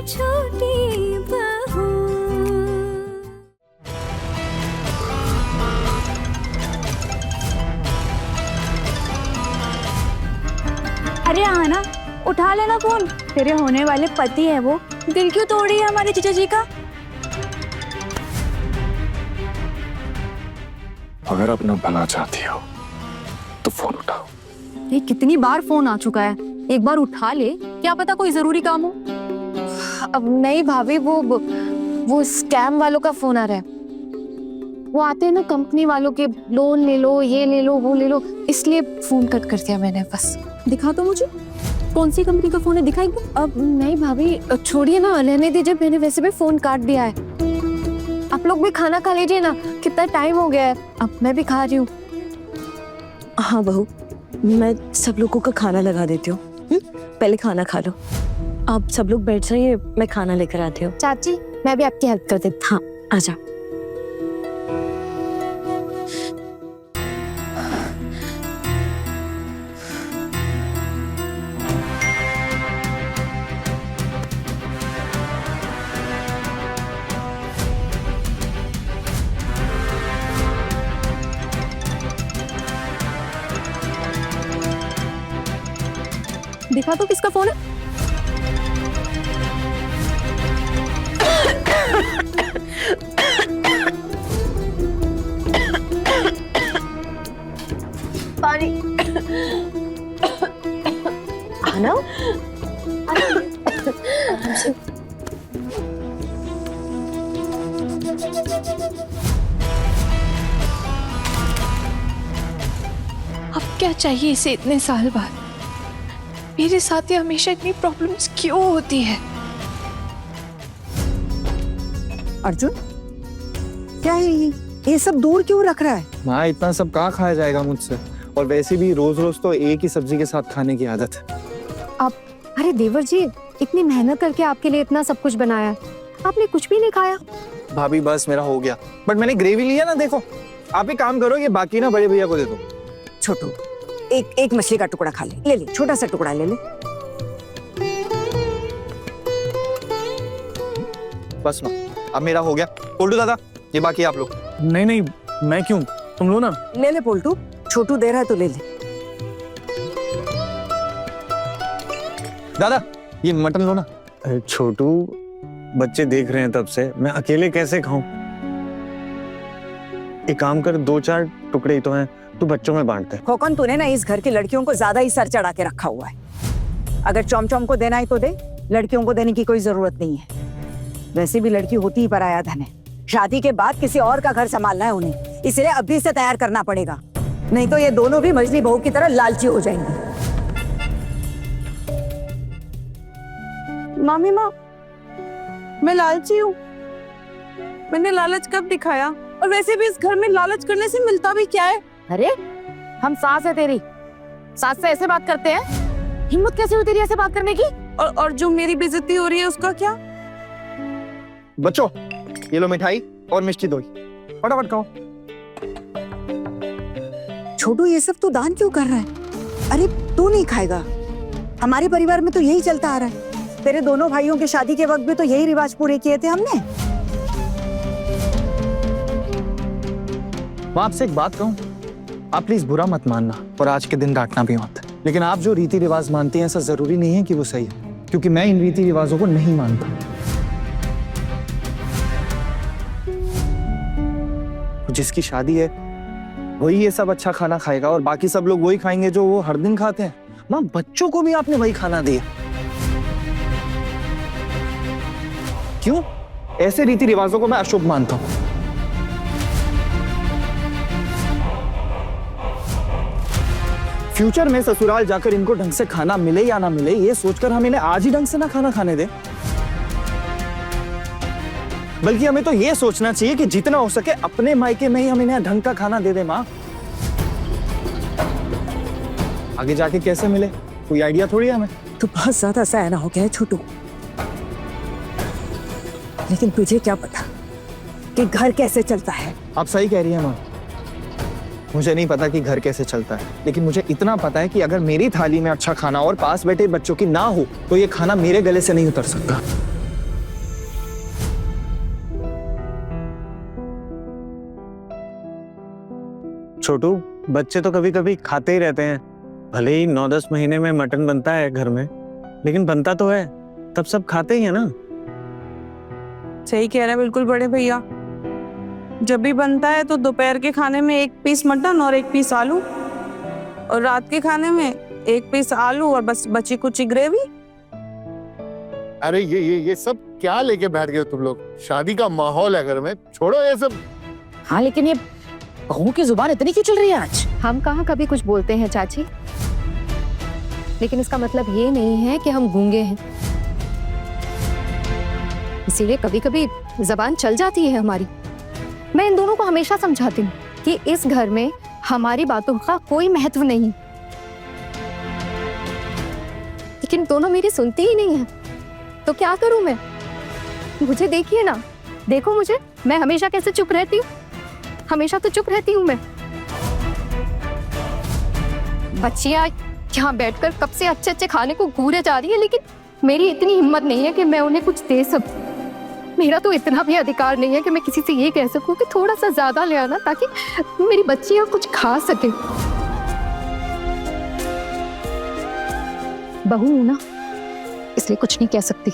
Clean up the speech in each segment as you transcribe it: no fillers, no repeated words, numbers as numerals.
छोटी बहू। अरे आना, उठा लेना फोन, तेरे होने वाले पति है वो। दिल क्यों तोड़ रही है हमारे जीजा जी का? अगर अपना भला चाहती हो तो फोन उठाओ। ये कितनी बार फोन आ चुका है, एक बार उठा ले, क्या पता कोई जरूरी काम हो। अब नहीं भाभी, वो स्कैम वालों का फोन आ रहा है। वो आते हैं ना कंपनी वालों के, लोन ले लो, ये ले लो, वो ले लो, इसलिए फोन कट कर दिया मैंने। बस दिखा तो मुझे, कौन सी कंपनी का फोन है, दिखाई दो। अब नहीं भाभी, छोड़िए ना, रहने दीजिए, मैंने वैसे भी फोन काट दिया है। आप लोग भी खाना खा लीजिए ना, कितना टाइम हो गया है। अब मैं भी खा रही हूँ। हाँ बहू, मैं सब लोगों का खाना लगा देती हूँ। पहले खाना खा लो। आप सब लोग बैठ जाइए, मैं खाना लेकर आती हूँ। चाची, मैं भी आपकी हेल्प कर देती हूँ। हाँ आजा। दिखा तो किसका फोन है। पानी। आना। अब क्या चाहिए इसे इतने साल बाद? मेरे साथ ही हमेशा इतनी प्रॉब्लम्स क्यों होती है? अर्जुन, क्या है ये सब दूर क्यों रख रहा है? माँ, इतना सब कहाँ खाया जाएगा मुझसे, और वैसे भी रोज रोज तो एक ही सब्जी के साथ खाने की आदत है। अरे देवर जी, इतनी मेहनत करके आपके लिए इतना सब कुछ बनाया, आपने कुछ भी नहीं खाया। भाभी बस मेरा हो गया, बट मैंने ग्रेवी लिया ना, देखो। आप एक काम करो, ये बाकी ना बड़े भैया को दे दो। छोटू, एक मछली का टुकड़ा खा ले, ले छोटा सा टुकड़ा ले ले। बस माँ, अब मेरा हो गया। पोल्टू दादा, ये बाकी आप लोग। नहीं नहीं, मैं क्यों, तुम लो ना। ले ले पोल्टू, छोटू दे रहा है तो ले ले। दादा, ये मटन लो ना। अरे छोटू, बच्चे देख रहे हैं तब से, मैं अकेले कैसे खाऊं? एक काम कर, 2-4 टुकड़े ही तो हैं, तू बच्चों में बांट दे। खोकन, तूने ना इस घर की लड़कियों को ज्यादा ही सर चढ़ा के रखा हुआ है। अगर चौम को देना है तो दे, लड़कियों को देने की कोई जरूरत नहीं है। वैसे भी लड़की होती ही पराया धन है। शादी के बाद किसी और का घर संभालना है उन्हें, इसलिए अभी से तैयार करना पड़ेगा, नहीं तो ये दोनों भी मजली बहू की तरह लालची हो जाएंगी। मामी माँ, मैं लालची हूँ? मैंने लालच कब दिखाया? और वैसे भी इस घर में लालच करने से मिलता भी क्या है? अरे हम सास है तेरी, सास से ऐसे बात करते हैं? हिम्मत कैसे हुई तेरी ऐसे बात करने की? और जो मेरी बेइज्जती हो रही है उसका क्या? बच्चों, ये लो मिठाई और मिष्टी दो, फटाफट खाओ। छोटू, ये सब तू दान क्यों कर रहा है? अरे तू नहीं खाएगा, हमारे परिवार में तो यही चलता आ रहा है। तेरे दोनों भाइयों की शादी के वक्त भी तो यही रिवाज पूरे किए थे हमने। मैं आपसे एक बात कहूं, आप प्लीज बुरा मत मानना और आज के दिन डांटना भी मत, लेकिन आप जो रीति रिवाज मानती हैं ऐसा जरूरी नहीं है कि वो सही है, क्योंकि मैं इन रीति रिवाजों को नहीं मानता। जिसकी शादी है वही ये सब अच्छा खाना खाएगा और बाकी सब लोग वही खाएंगे जो वो हर दिन खाते हैं। माँ, बच्चों को भी आपने वही खाना दिया, क्यों? ऐसे रीति रिवाजों को मैं अशुभ मानता हूं। फ्यूचर में ससुराल जाकर इनको ढंग से खाना मिले या ना मिले, ये सोचकर हम इन्हें आज ही ढंग से ना खाना खाने दें, बल्कि हमें तो ये सोचना चाहिए कि जितना हो सके अपने मायके में ही हम इन्हें ढंग का खाना दे दें। माँ, आगे जाके कैसे मिले कोई आइडिया थोड़ी है हमें। तू बहुत ज्यादा सयाना हो गया है छोटू, लेकिन तुझे क्या पता कि घर कैसे चलता है। आप सही कह रही हैं माँ, मुझे नहीं पता कि घर कैसे चलता है, लेकिन मुझे इतना पता है कि अगर मेरी थाली में अच्छा खाना और पास बैठे बच्चों की ना हो तो ये खाना मेरे गले से नहीं उतर सकता। छोटू, बच्चे तो कभी कभी खाते ही रहते हैं। भले ही 9-10 महीने में मटन बनता है घर में, लेकिन बनता तो है, तब सब खाते ही है ना। सही कह रहे हैं बिल्कुल बड़े भैया। जब भी बनता है तो दोपहर के खाने में 1 पीस मटन और 1 पीस आलू, और रात के खाने में 1 पीस आलू और बस बची कुची ग्रेवी। अरे ये सब क्या लेके बैठ गए हो तुम लोग? शादी का माहौल है घर में, छोड़ो ये सब। हाँ लेकिन ये बहू की जुबान इतनी क्यों चल रही है आज? हम कहाँ कभी कुछ बोलते हैं चाची, लेकिन इसका मतलब ये नहीं है कि हम गूंगे हैं। इसीलिए कभी कभी जबान चल जाती है हमारी। मैं इन दोनों को हमेशा समझाती हूँ कि इस घर में हमारी बातों का कोई महत्व नहीं, लेकिन दोनों मेरी सुनती ही नहीं है। तो क्या करूं मैं? मुझे देखिए ना, देखो मुझे, मैं हमेशा कैसे चुप रहती हूँ। हमेशा तो चुप रहती हूँ मैं। बच्चियां यहाँ बैठकर कब से अच्छे अच्छे खाने को घूरे जा रही है, लेकिन मेरी इतनी हिम्मत नहीं है कि मैं उन्हें कुछ दे सकूं। मेरा तो इतना भी अधिकार नहीं है कि मैं किसी से ये कह सकूं कि थोड़ा सा ज्यादा ले आना, ताकि मेरी बच्चियां कुछ खा सके। बहू हूं ना, इसलिए कुछ नहीं कह सकती।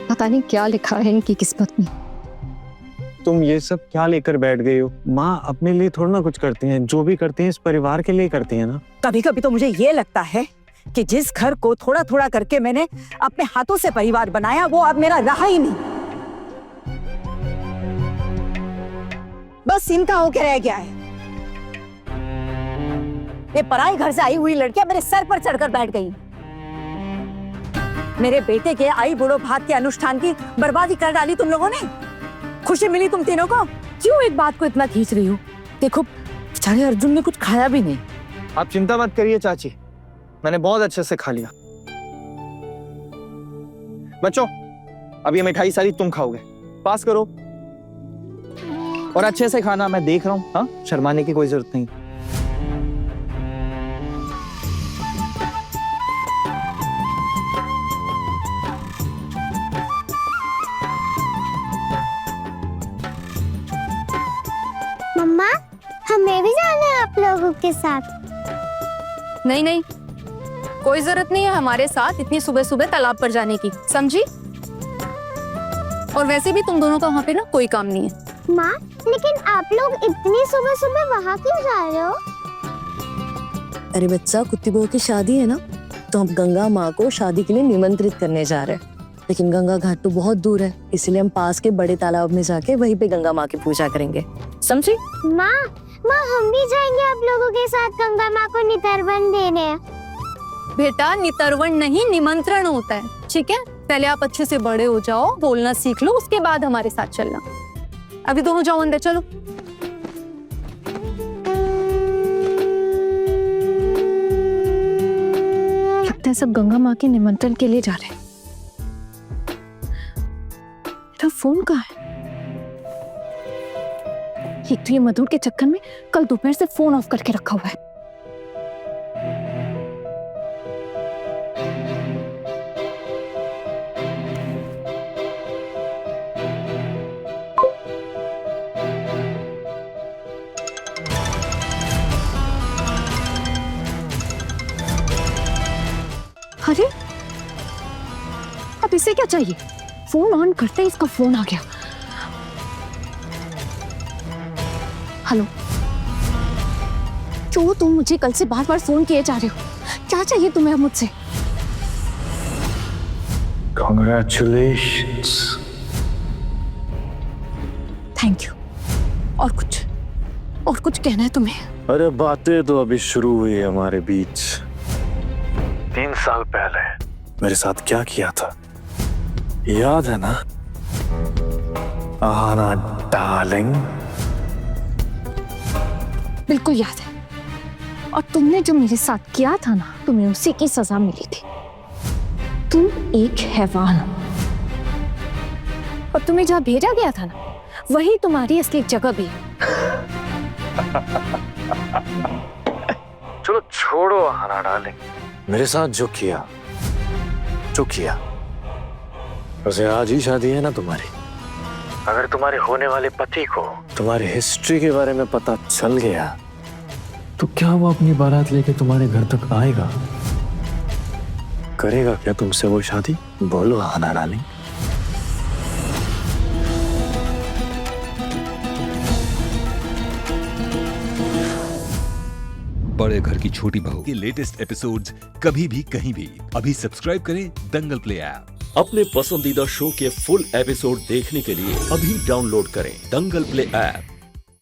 पता नहीं क्या लिखा है इनकी किस्मत में। तुम ये सब क्या लेकर बैठ गई हो? माँ अपने लिए थोड़ा ना कुछ करती हैं, जो भी करती हैं इस परिवार के लिए करती हैं ना। कभी कभी तो मुझे ये लगता है कि जिस घर को थोड़ा थोड़ा करके मैंने अपने हाथों से परिवार बनाया, वो अब मेरा रहा ही नहीं, बस इनका होके रह गया है। ये पराए घर से आई हुई लड़कियां मेरे सर पर चढ़कर बैठ गई। मेरे बेटे के आई बुढ़ो भात के अनुष्ठान की बर्बादी कर डाली तुम लोगों ने। खुशी मिली तुम तीनों को? क्यों एक बात को इतना खींच रही हो? देखो बेचारे अर्जुन ने कुछ खाया भी नहीं। आप चिंता मत करिए चाची, मैंने बहुत अच्छे से खा लिया। बच्चों, अब ये मिठाई सारी तुम खाओगे, पास करो और अच्छे से खाना। मैं देख रहा हूँ, हाँ, शर्माने की कोई जरूरत नहीं। मम्मा, हमें भी जाना है आप लोगों के साथ? नहीं नहीं, कोई जरूरत नहीं है हमारे साथ इतनी सुबह सुबह तालाब पर जाने की, समझी? और वैसे भी तुम दोनों का वहाँ पे ना कोई काम नहीं है। माँ, लेकिन आप लोग इतनी सुबह सुबह वहाँ क्यों जा रहे हो? अरे बच्चा, कुत्ती बहू की शादी है ना, तो हम गंगा माँ को शादी के लिए निमंत्रित करने जा रहे हैं। लेकिन गंगा घाट तो बहुत दूर है, इसलिए हम पास के बड़े तालाब में जाके वहीं पे गंगा माँ की पूजा करेंगे, समझी? माँ, हम भी जाएंगे आप लोगों के साथ गंगा माँ को नितर्पण देने। बेटा, नितर्पण नहीं, निमंत्रण होता है, ठीक है? पहले आप अच्छे से बड़े हो जाओ, बोलना सीख लो, उसके बाद हमारे साथ चलना। अभी दोनों जाओ अंदर, चलो। लगता है सब गंगा माँ के निमंत्रण के लिए जा रहे हैं। मेरा फोन कहाँ है? एक तो ये मधुर के चक्कर में कल दोपहर से फोन ऑफ करके रखा हुआ है। अरे, अब इसे क्या चाहिए? फोन ऑन करते ही इसका फोन आ गया। हेलो, क्यों तुम मुझे कल से बार बार फोन किए जा रहे हो? क्या चाहिए तुम्हें मुझसे? Congratulations. Thank you. और कुछ कहना है तुम्हें? अरे बातें तो अभी शुरू हुई है हमारे बीच। 3 साल पहले मेरे साथ क्या किया था याद है ना? आना डार्लिंग। बिल्कुल याद है। और तुमने जो मेरे साथ किया था ना, तुम्हें उसी की सजा मिली थी। तुम एक हैवान हो, और तुम्हें जहाँ भेजा गया था ना, वही तुम्हारी असली जगह भी है। चलो छोड़ो आना डार्लिंग, मेरे साथ जो किया वैसे आज ही शादी है ना तुम्हारी। अगर तुम्हारे होने वाले पति को तुम्हारी हिस्ट्री के बारे में पता चल गया तो क्या वो अपनी बारात लेके तुम्हारे घर तक आएगा? करेगा क्या तुमसे वो शादी? बोलो आना रानी। बड़े घर की छोटी बहू के लेटेस्ट एपिसोड्स कभी भी कहीं भी अभी सब्सक्राइब करें दंगल प्ले ऐप। अपने पसंदीदा शो के फुल एपिसोड देखने के लिए अभी डाउनलोड करें दंगल प्ले ऐप।